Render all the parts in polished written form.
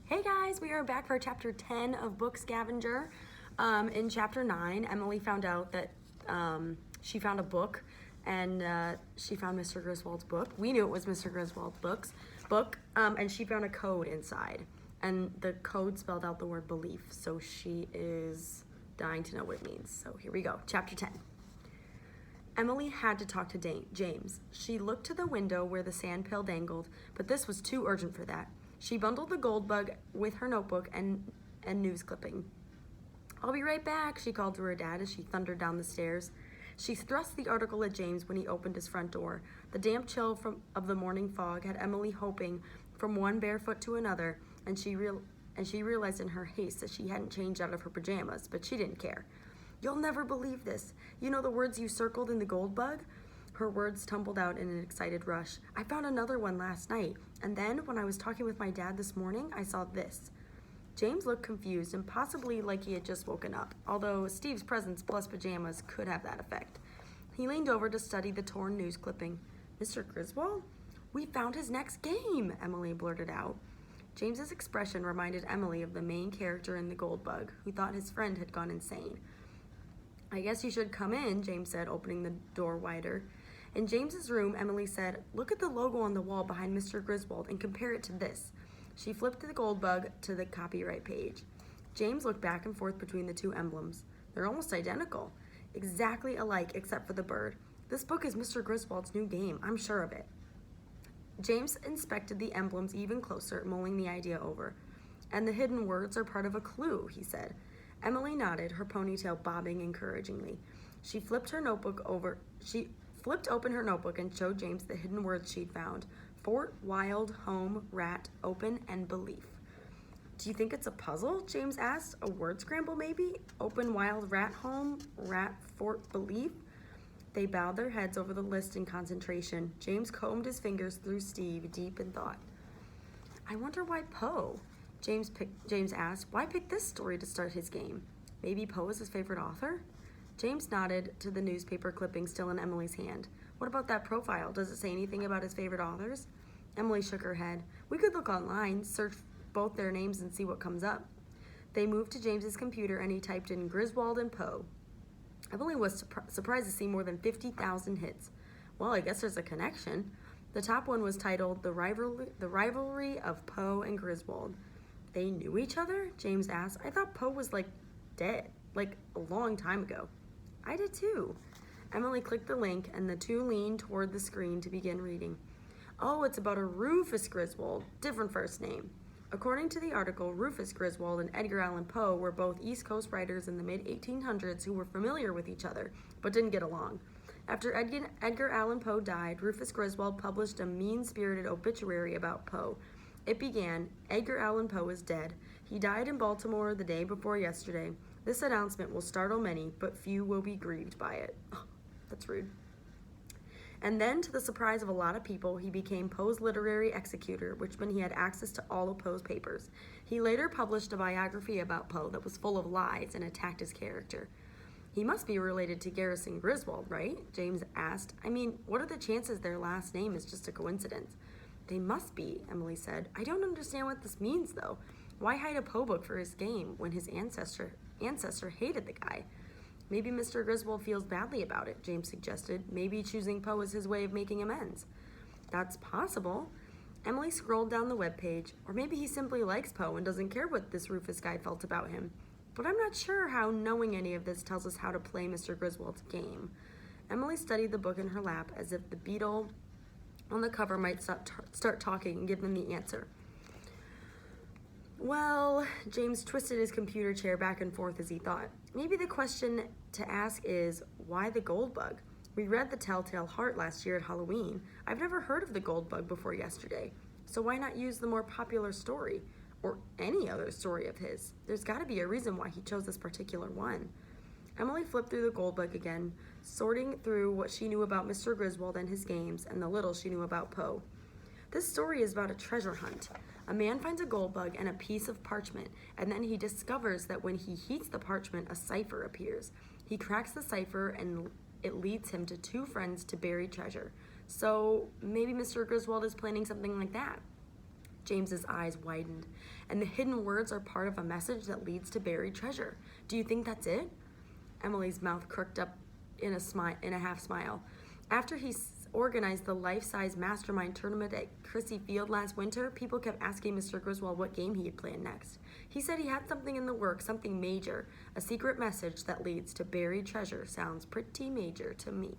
Hey guys, we are back for chapter 10 of book Scavenger. In chapter 9, Emily found out that she found a book and she found Mr. Griswold's book. We knew it was Mr. Griswold's book, and she found a code inside. And the code spelled out the word belief, so she is dying to know what it means. So here we go, chapter 10. Emily had to talk to James. She looked to the window where the sand pail dangled, but this was too urgent for that. She bundled the gold bug with her notebook and news clipping. "I'll be right back," she called to her dad as she thundered down the stairs. She thrust the article at James when he opened his front door. The damp chill of the morning fog had Emily hopping from one bare foot to another, and she realized in her haste that she hadn't changed out of her pajamas, but she didn't care. "You'll never believe this. You know the words you circled in the gold bug?" Her words tumbled out in an excited rush. "I found another one last night, and then when I was talking with my dad this morning, I saw this." James looked confused and possibly like he had just woken up, although Steve's presence plus pajamas could have that effect. He leaned over to study the torn news clipping. "Mr. Griswold? We found his next game," Emily blurted out. James's expression reminded Emily of the main character in the gold bug, who thought his friend had gone insane. "I guess you should come in," James said, opening the door wider. In James's room, Emily said, "Look at the logo on the wall behind Mr. Griswold and compare it to this." She flipped the gold bug to the copyright page. James looked back and forth between the two emblems. They're almost identical, exactly alike except for the bird. "This book is Mr. Griswold's new game, I'm sure of it." James inspected the emblems even closer, mulling the idea over. "And the hidden words are part of a clue," he said. Emily nodded, her ponytail bobbing encouragingly. She flipped open her notebook and showed James the hidden words she'd found: Fort, wild, home, rat, open, and belief. "Do you think it's a puzzle?" James asked. "A word scramble, maybe? Open, wild, rat, home, rat, fort, belief?" They bowed their heads over the list in concentration. James combed his fingers through Steve, deep in thought. "I wonder why Poe?" James asked. "Why pick this story to start his game? Maybe Poe is his favorite author?" James nodded to the newspaper clipping still in Emily's hand. "What about that profile? Does it say anything about his favorite authors?" Emily shook her head. "We could look online, search both their names and see what comes up." They moved to James's computer and he typed in Griswold and Poe. Emily was surprised to see more than 50,000 hits. "Well, I guess there's a connection." The top one was titled The Rivalry of Poe and Griswold. "They knew each other?" James asked. "I thought Poe was dead, a long time ago." "I did too." Emily clicked the link and the two leaned toward the screen to begin reading. "Oh, it's about a Rufus Griswold, different first name." According to the article, Rufus Griswold and Edgar Allan Poe were both East Coast writers in the mid-1800s who were familiar with each other, but didn't get along. After Edgar Allan Poe died, Rufus Griswold published a mean-spirited obituary about Poe. It began, "Edgar Allan Poe is dead. He died in Baltimore the day before yesterday. This announcement will startle many, but few will be grieved by it." Oh, that's rude. And then, to the surprise of a lot of people, he became Poe's literary executor, which meant he had access to all of Poe's papers. He later published a biography about Poe that was full of lies and attacked his character. "He must be related to Garrison Griswold, right?" James asked. "I mean, what are the chances their last name is just a coincidence?" "They must be," Emily said. "I don't understand what this means, though. Why hide a Poe book for his game when his ancestor hated the guy?" "Maybe Mr. Griswold feels badly about it," James suggested. "Maybe choosing Poe is his way of making amends." "That's possible." Emily scrolled down the webpage. "Or maybe he simply likes Poe and doesn't care what this Rufus guy felt about him. But I'm not sure how knowing any of this tells us how to play Mr. Griswold's game." Emily studied the book in her lap as if the beetle on the cover might start talking and give them the answer. "Well," James twisted his computer chair back and forth as he thought. "Maybe the question to ask is, why the gold bug? We read The Telltale Heart last year at Halloween. I've never heard of the gold bug before yesterday. So why not use the more popular story? Or any other story of his? There's got to be a reason why he chose this particular one." Emily flipped through the gold bug again, sorting through what she knew about Mr. Griswold and his games and the little she knew about Poe. "This story is about a treasure hunt. A man finds a gold bug and a piece of parchment, and then he discovers that when he heats the parchment, a cipher appears. He cracks the cipher, and it leads him to two friends to buried treasure. So maybe Mr. Griswold is planning something like that." James's eyes widened. And the hidden words are part of a message that leads to buried treasure. Do you think that's it? Emily's mouth crooked up in a half smile. After he organized the life-size mastermind tournament at Chrissy Field last winter, people kept asking Mr. Griswold what game he had planned next. He said he had something in the works, something major. A secret message that leads to buried treasure sounds pretty major to me.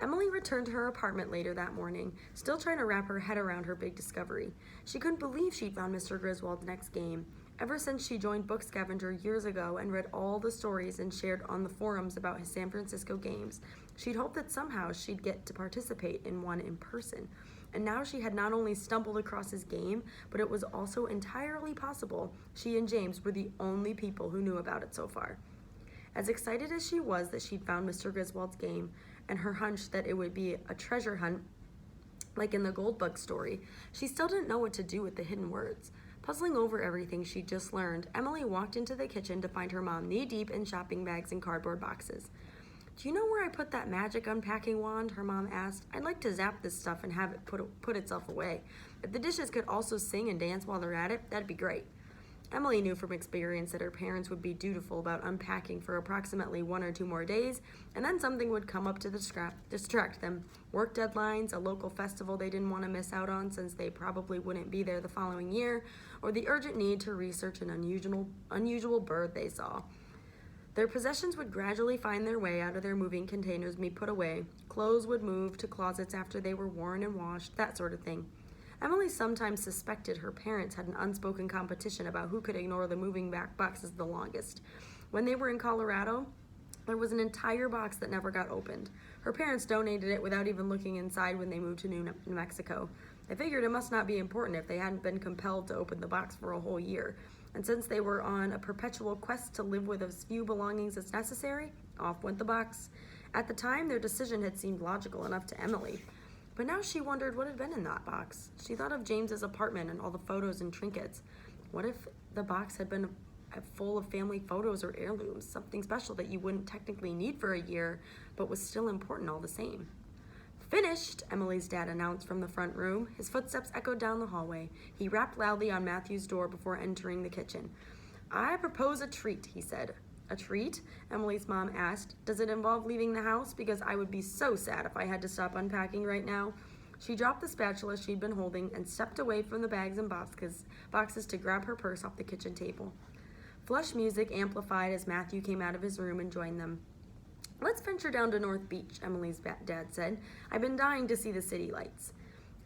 Emily returned to her apartment later that morning, still trying to wrap her head around her big discovery. She couldn't believe she'd found Mr. Griswold's next game. Ever since she joined Book Scavenger years ago and read all the stories and shared on the forums about his San Francisco games, she'd hoped that somehow she'd get to participate in one in person. And now she had not only stumbled across his game, but it was also entirely possible she and James were the only people who knew about it so far. As excited as she was that she'd found Mr. Griswold's game, and her hunch that it would be a treasure hunt like in the Goldbug story, she still didn't know what to do with the hidden words. Puzzling over everything she'd just learned, Emily walked into the kitchen to find her mom knee-deep in shopping bags and cardboard boxes. "Do you know where I put that magic unpacking wand?" her mom asked. "I'd like to zap this stuff and have it put itself away. If the dishes could also sing and dance while they're at it, that'd be great." Emily knew from experience that her parents would be dutiful about unpacking for approximately 1 or 2 more days, and then something would come up to distract them. Work deadlines, a local festival they didn't want to miss out on since they probably wouldn't be there the following year, or the urgent need to research an unusual bird they saw. Their possessions would gradually find their way out of their moving containers and be put away. Clothes would move to closets after they were worn and washed, that sort of thing. Emily sometimes suspected her parents had an unspoken competition about who could ignore the moving back boxes the longest. When they were in Colorado, there was an entire box that never got opened. Her parents donated it without even looking inside when they moved to New Mexico. They figured it must not be important if they hadn't been compelled to open the box for a whole year. And since they were on a perpetual quest to live with as few belongings as necessary, off went the box. At the time, their decision had seemed logical enough to Emily. But now she wondered what had been in that box. She thought of James's apartment and all the photos and trinkets. What if the box had been full of family photos or heirlooms, something special that you wouldn't technically need for a year, but was still important all the same? "Finished," Emily's dad announced from the front room. His footsteps echoed down the hallway. He rapped loudly on Matthew's door before entering the kitchen. "I propose a treat," he said. "A treat?" Emily's mom asked. "Does it involve leaving the house? Because I would be so sad if I had to stop unpacking right now." She dropped the spatula she'd been holding and stepped away from the bags and boxes to grab her purse off the kitchen table. Flush music amplified as Matthew came out of his room and joined them. "Let's venture down to North Beach," Emily's dad said. "I've been dying to see the city lights."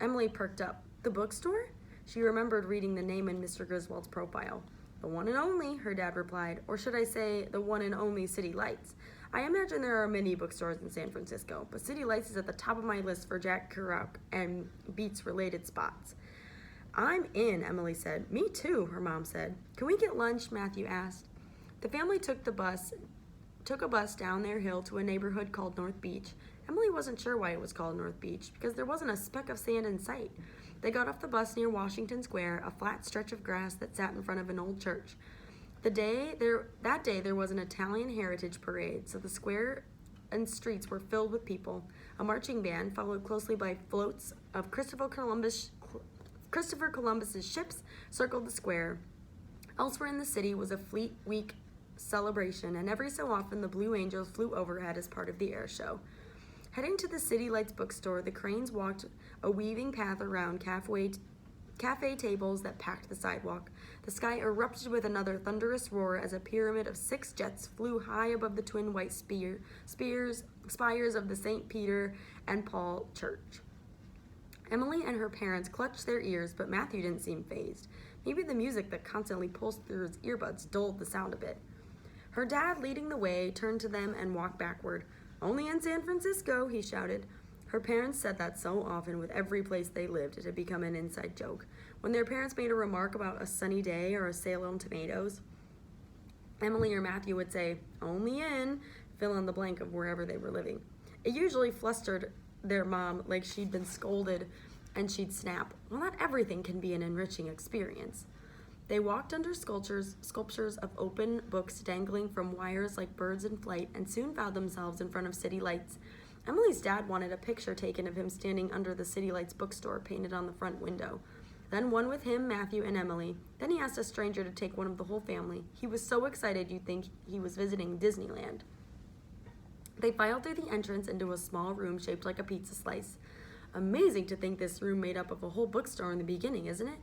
Emily perked up. "The bookstore?" She remembered reading the name in Mr. Griswold's profile. "The one and only," her dad replied, "or should I say the one and only City Lights. I imagine there are many bookstores in San Francisco, but City Lights is at the top of my list for Jack Kerouac and Beats-related spots." "I'm in," Emily said. "Me too," her mom said. "Can we get lunch?" Matthew asked. The family took a bus down their hill to a neighborhood called North Beach. Emily wasn't sure why it was called North Beach, because there wasn't a speck of sand in sight. They got off the bus near Washington Square, a flat stretch of grass that sat in front of an old church. That day there was an Italian heritage parade, so the square and streets were filled with people. A marching band, followed closely by floats of Christopher Columbus's ships, circled the square. Elsewhere in the city was a Fleet Week celebration, and every so often the Blue Angels flew overhead as part of the air show. Heading to the City Lights bookstore, the Cranes walked a weaving path around cafe tables that packed the sidewalk. The sky erupted with another thunderous roar as a pyramid of 6 jets flew high above the twin white spires of the St. Peter and Paul Church. Emily and her parents clutched their ears, but Matthew didn't seem fazed. Maybe the music that constantly pulsed through his earbuds dulled the sound a bit. Her dad, leading the way, turned to them and walked backward. "Only in San Francisco," he shouted. Her parents said that so often with every place they lived, it had become an inside joke. When their parents made a remark about a sunny day or a sale on tomatoes, Emily or Matthew would say, "Only in," fill in the blank of wherever they were living. It usually flustered their mom like she'd been scolded, and she'd snap, "Well, not everything can be an enriching experience." They walked under sculptures of open books dangling from wires like birds in flight, and soon found themselves in front of City Lights. Emily's dad wanted a picture taken of him standing under the City Lights bookstore painted on the front window. then one with him, Matthew, and Emily. Then he asked a stranger to take one of the whole family. He was so excited you'd think he was visiting Disneyland. They filed through the entrance into a small room shaped like a pizza slice. Amazing to think this room made up of a whole bookstore in the beginning, isn't it?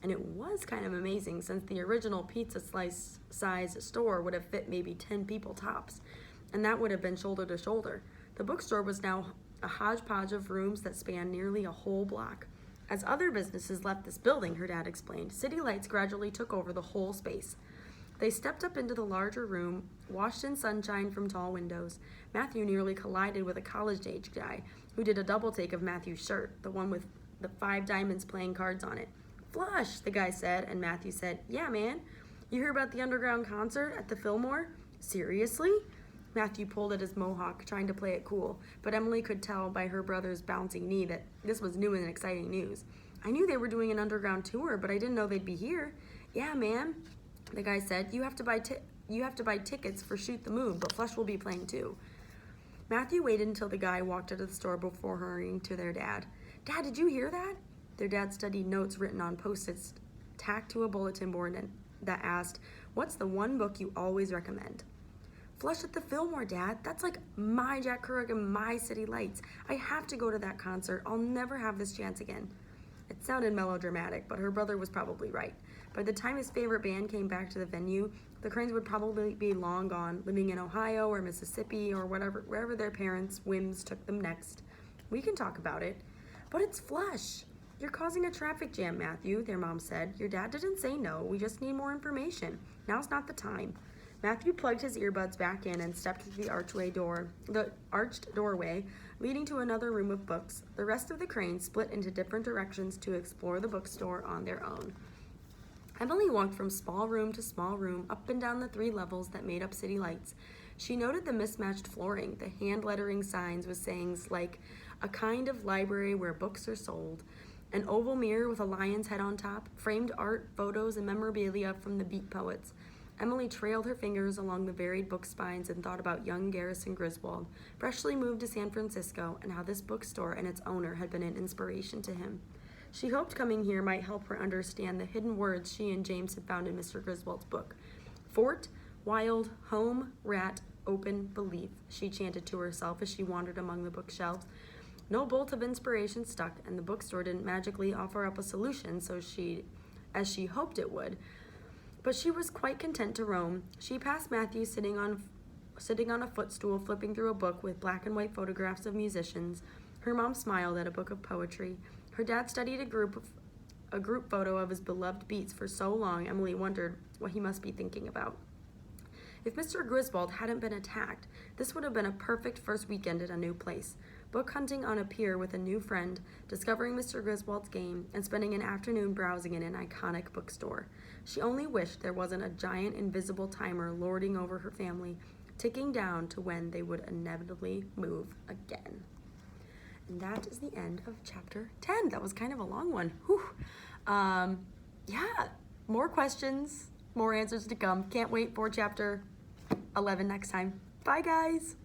And it was kind of amazing since the original pizza slice size store would have fit maybe 10 people tops, and that would have been shoulder to shoulder. The bookstore was now a hodgepodge of rooms that spanned nearly a whole block. As other businesses left this building, her dad explained, city lights gradually took over the whole space. They stepped up into the larger room, washed in sunshine from tall windows. Matthew nearly collided with a college-age guy who did a double take of Matthew's shirt, the one with the 5 diamonds playing cards on it. Flush, the guy said, and Matthew said, yeah, man. You hear about the underground concert at the Fillmore? Seriously? Matthew pulled at his mohawk, trying to play it cool, but Emily could tell by her brother's bouncing knee that this was new and exciting news. I knew they were doing an underground tour, but I didn't know they'd be here. Yeah, man, the guy said. You have to buy tickets for Shoot the Moon, but Flush will be playing too. Matthew waited until the guy walked out of the store before hurrying to their dad. Dad, did you hear that? Their dad studied notes written on Post-its tacked to a bulletin board that asked, what's the one book you always recommend? Flush at the Fillmore, Dad. That's like my Jack Kerouac and my City Lights. I have to go to that concert. I'll never have this chance again. It sounded melodramatic, but her brother was probably right. By the time his favorite band came back to the venue, the Cranes would probably be long gone, living in Ohio or Mississippi or wherever their parents' whims took them next. We can talk about it. But it's Flush. You're causing a traffic jam, Matthew, their mom said. Your dad didn't say no. We just need more information. Now's not the time. Matthew plugged his earbuds back in and stepped through the arched doorway leading to another room of books. The rest of the Cranes split into different directions to explore the bookstore on their own. Emily walked from small room to small room, up and down the 3 levels that made up City Lights. She noted the mismatched flooring, the hand lettering signs with sayings like, a kind of library where books are sold, an oval mirror with a lion's head on top, framed art, photos, and memorabilia from the Beat poets. Emily trailed her fingers along the varied book spines and thought about young Garrison Griswold, freshly moved to San Francisco, and how this bookstore and its owner had been an inspiration to him. She hoped coming here might help her understand the hidden words she and James had found in Mr. Griswold's book. Fort, wild, home, rat, open, belief, she chanted to herself as she wandered among the bookshelves. No bolt of inspiration stuck, and the bookstore didn't magically offer up a solution as she hoped it would. But she was quite content to roam. She passed Matthew sitting on a footstool, flipping through a book with black and white photographs of musicians. Her mom smiled at a book of poetry. Her dad studied a group photo of his beloved Beats for so long, Emily wondered what he must be thinking about. If Mr. Griswold hadn't been attacked, this would have been a perfect first weekend at a new place. Book hunting on a pier with a new friend, discovering Mr. Griswold's game, and spending an afternoon browsing in an iconic bookstore. She only wished there wasn't a giant invisible timer lording over her family, ticking down to when they would inevitably move again. And that is the end of chapter 10. That was kind of a long one. Whew. Yeah, more questions, more answers to come. Can't wait for chapter 11 next time. Bye, guys.